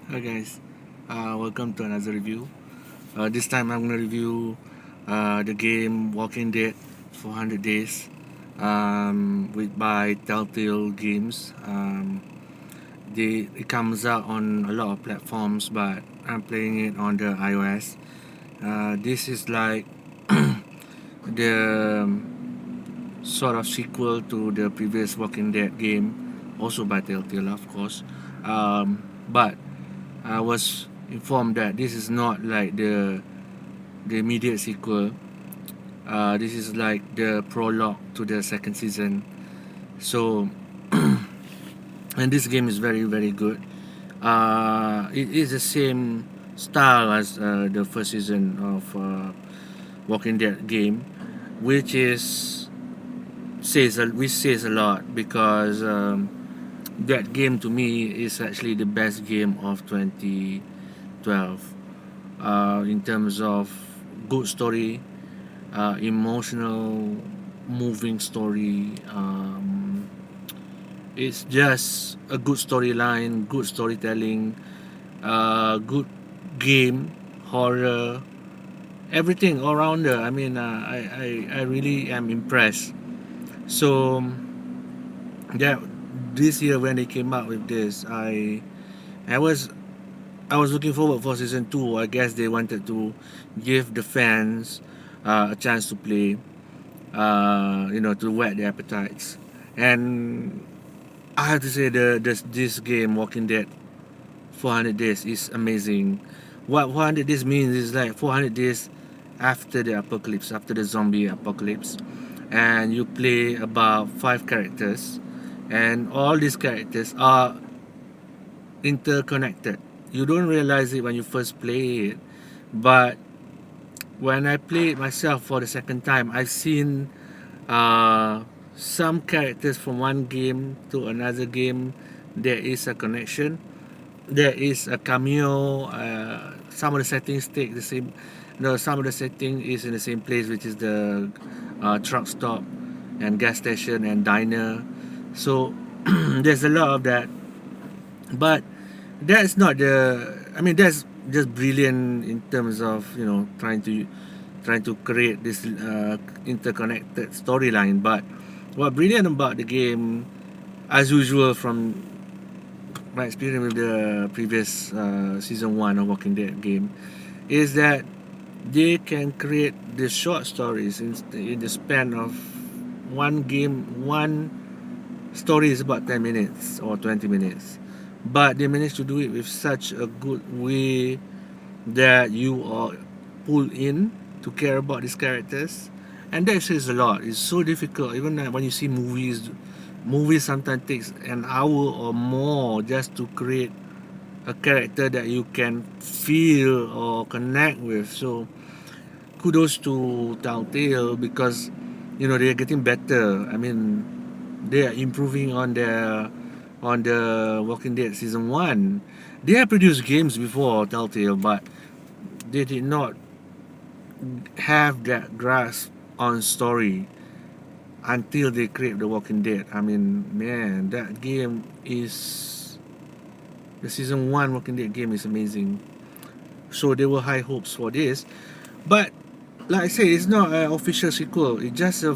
Hi guys, welcome to another review. This time I'm gonna review the game Walking Dead 400 Days with by Telltale Games. It comes out on a lot of platforms, but I'm playing it on the iOS. This is like the sort of sequel to the previous Walking Dead game, also by Telltale, of course. But I was informed that this is not like the immediate sequel. This is like the prologue to the second season. So, and this game is very good. It is the same style as the first season of Walking Dead game, which is which says a lot because that game to me is actually the best game of 2012 in terms of good story, emotional, moving story. It's just a good storyline, good storytelling, good game, horror, everything all rounder. I mean, I really am impressed. So yeah, this year when they came out with this, I was I was looking forward for season two. I guess they wanted to give the fans a chance to play, to whet their appetites. And I have to say, this game, Walking Dead 400 Days, is amazing. What 400 Days means is like 400 days after the apocalypse, after the zombie apocalypse. And you play about 5 characters, and all these characters are interconnected. You don't realize it when you first play it, but when I play it myself for the second time, I've seen uh, some characters from one game to another game. There is a connection. There is a cameo. Some of the settings take the same. No, some of the setting is in the same place, which is the truck stop and gas station and diner. So there's a lot of that, but that's not the. I mean, that's just brilliant in terms of trying to create this interconnected storyline. But what brilliant about the game, as usual from my experience with the previous season one of Walking Dead game, is that they can create the short stories in the span of one game. One story is about 10 minutes or 20 minutes, but they managed to do it with such a good way that you are pulled in to care about these characters, and that says a lot. It's so difficult, even when you see movies sometimes takes an hour or more just to create a character that you can feel or connect with. So kudos to Telltale, because they're getting better. I mean, they are improving on the Walking Dead season one. They have produced games before, Telltale, but they did not have that grasp on story until they create The Walking Dead. I mean, man, that game is the season one Walking Dead game is amazing. So there were high hopes for this, but like I said, it's not an official sequel. It's just a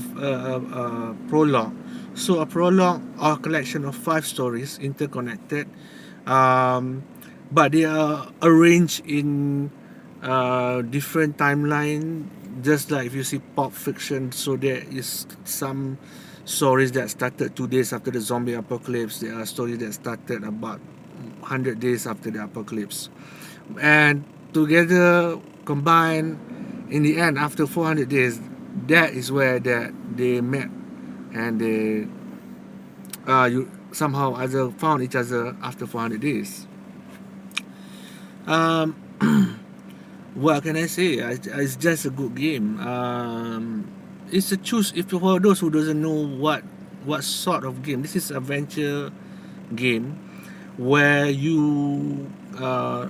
prologue. So a prologue or a collection of 5 stories interconnected, um, but they are arranged in different timeline. Just like if you see pop fiction, so there is some stories that started 2 days after the zombie apocalypse. There are stories that started about 100 days after the apocalypse, and together combined in the end after 400 days, that is where that they met, and they you somehow other found each other after 400 days. um what can I say? It's just a good game. It's a choose. If for those who doesn't know what sort of game this is, adventure game where uh,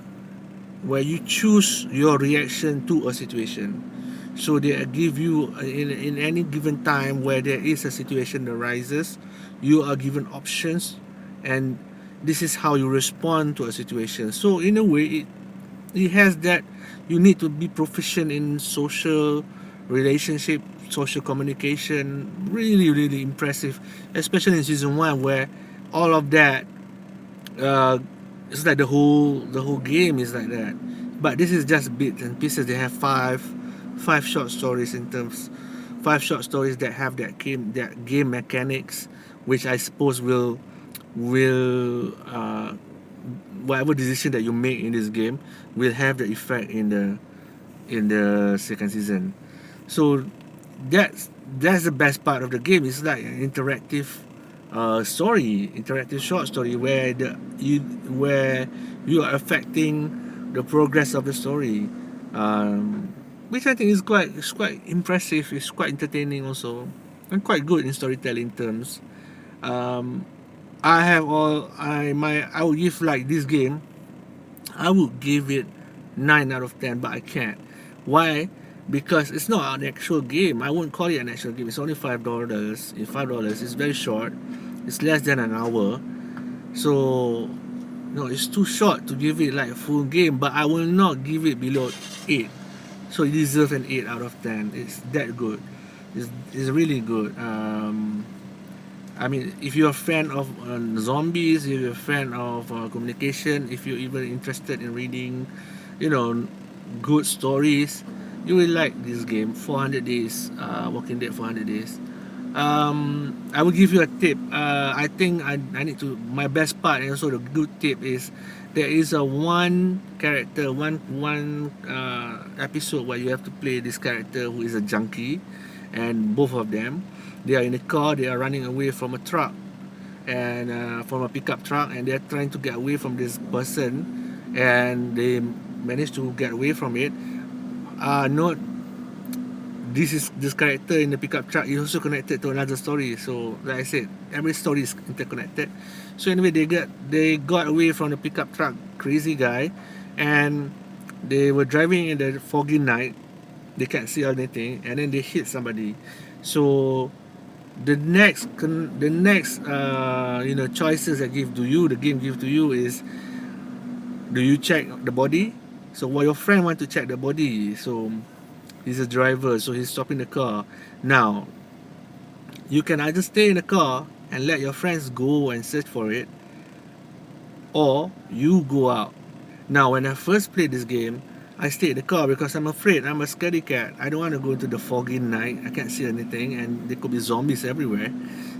you choose your reaction to a situation. So they give you in any given time where there is a situation that arises, you are given options, and this is how you respond to a situation. So in a way, it has that you need to be proficient in social relationship, social communication. Really, really impressive, especially in season one, where all of that, uh, it's like the whole game is like that. But this is just bits and pieces. They have five short stories in terms, five short stories that have that game mechanics, which I suppose will whatever decision that you make in this game will have the effect in the second season. So that's the best part of the game. It's like an interactive short story where you are affecting the progress of the story, um, which I think is quite impressive. It's quite entertaining also, and quite good in storytelling terms. Um, I would give like this game. I would give it 9 out of 10, but I can't. Why? Because it's not an actual game. I wouldn't call it an actual game. It's only $5. In $5, it's very short. It's less than an hour. So no, it's too short to give it like a full game. But I will not give it below 8. So it deserves an 8 out of 10. It's that good. It's really good. I mean, if you're a fan of zombies, if you're a fan of communication, if you're even interested in reading, you know, good stories, you will like this game. 400 days, Walking Dead 400 days. I will give you a tip. I think I need to. My best part and also the good tip is there is a one character, one episode where you have to play this character who is a junkie, and both of them, they are in a car. They are running away from a truck and from a pickup truck, and they're trying to get away from this person, and they manage to get away from it. Not this character in the pickup truck is also connected to another story. So like I said, every story is interconnected. So anyway, they got away from the pickup truck crazy guy, and they were driving in the foggy night. They can't see anything, and then they hit somebody. So the next choices that give to you the game give to you is, do you check the body? So while your friend want to check the body, so he's a driver, so he's stopping the car. Now you can either stay in the car and let your friends go and search for it, or you go out. Now when I first played this game, I stayed in the car because I'm afraid. I'm a scaredy cat. I don't want to go into the foggy night. I can't see anything, and there could be zombies everywhere.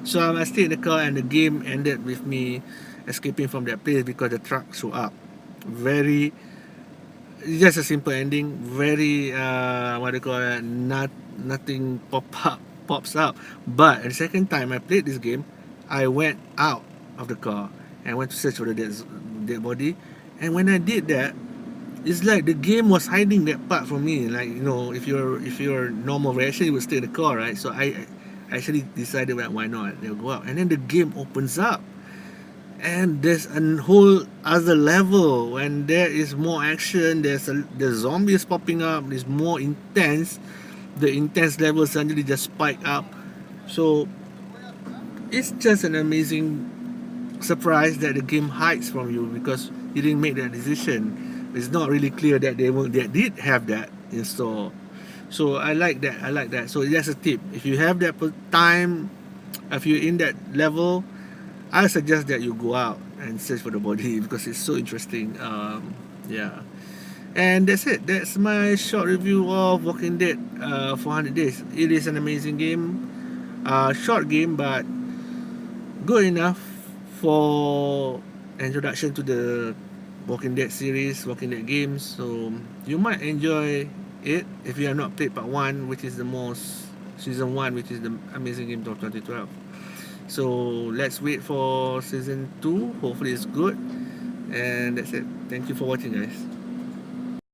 So I stayed in the car, and the game ended with me escaping from that place because the truck showed up. Very, just a simple ending. Very, what do you call it? Nothing pops up. But the second time I played this game, I went out of the car and went to search for the dead body. And when I did that, it's like the game was hiding that part from me. Like, if you're normal reaction, you would stay in the car, right? So I actually decided, well, why not? They'll go out, and then the game opens up, and there's a whole other level when there is more action. There's zombies popping up. It's more intense. The intense level suddenly just spike up. So it's just an amazing surprise that the game hides from you because you didn't make that decision. It's not really clear that they did have that in store. So I like that. I like that. So that's a tip. If you have that time, if you're in that level, I suggest that you go out and search for the body because it's so interesting. Yeah. And that's it. That's my short review of Walking Dead 400 Days. It is an amazing game. Short game, but good enough for introduction to the Walking Dead series, Walking Dead games. So you might enjoy it if you have not played part 1, which is the most season 1, which is the amazing game of 2012. So let's wait for season 2. Hopefully it's good. And that's it. Thank you for watching, guys.